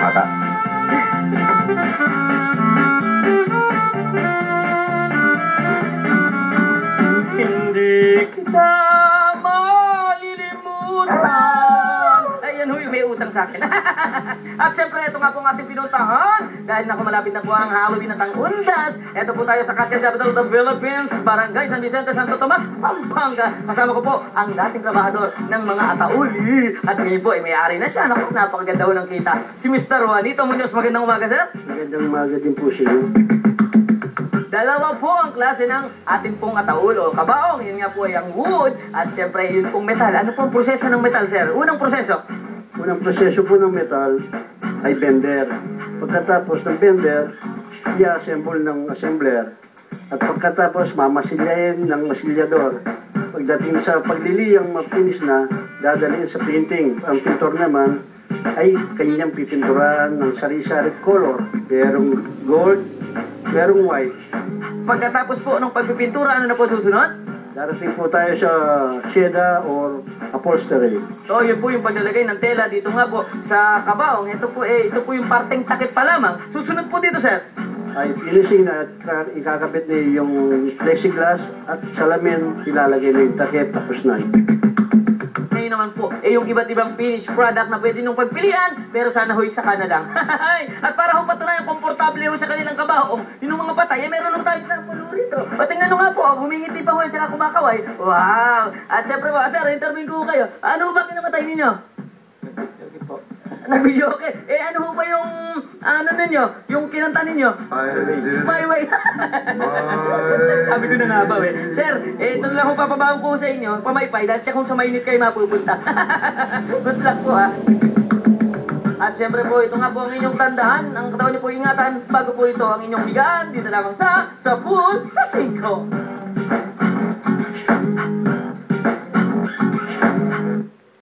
bata. Hindi kita malilimutan. Ayan huy, may utang sa akin. At syempre, ito nga po ang ating pinuntahan. Dahil naku, malapit na po ang Halloween at ang Undas. Ito po tayo sa Cascade Capital of the Philippines, Barangay San Vicente, Santo Tomas, Pampanga. Kasama ko po ang dating trabahador ng mga atauli. At ngayon po, may-ari na siya. Naku, napakaganda ho ng kita. Si Mr. Juanito Muñoz. Magandang umaga, sir. Magandang umaga din po sa iyo. Dalawa po ang klase ng ating pong ataul o kabaong. Yun nga po ay ang wood at siyempre yun pong metal. Ano po ang proseso ng metal, sir? Unang proseso. Unang proseso po ng metal ay bender. Pagkatapos ng bender, i-assemble ng assembler. At pagkatapos, mamasilyahin ng masilyador. Pagdating sa pagliliyang mapinis na, dadalhin sa painting. Ang pintor naman ay kanyang pipinturahan ng sari-sari color. Merong gold, merong white. Pagkatapos po ng pagpipintura, ano na po susunod? Darating po tayo sa seda or upholstery. So, yun po yung paglalagay ng tela dito nga po sa kabaong. Ito po yung parteng takip pa lamang. Susunod po dito, sir. Ay finishing na at ikakabit na yung plexiglass at salamin, ilalagay na yung takip tapos na. Ngayon naman po, yung iba't ibang finished product na pwede nung pagpilian, pero sana ho'y saka na lang. At para ho patunayan komportable ho sa kanilang kabaong, yung mga patay, meron ho tayo pinapulo rito. Patingnan nyo nga po, humingiti pa ho yan, tsaka kumakaway. Wow! At syempre po, sir, interview ko kayo. Ano ba kinamatay ninyo? Nag-videoke. Ano ho ba yung, ninyo? Yung kinanta ninyo? My way. Sabi ko na nga ba, Sir, ito lang ho papabaon ko sa inyo. Pamaypay, dahil siya kung sa mainit kayo mapupunta. Good luck po, ha. At siyempre po, ito nga po ang inyong tandaan. Ang katawan niyo po ingatan, bago po ito ang inyong higaan. Dito lamang sa Sapul sa 5.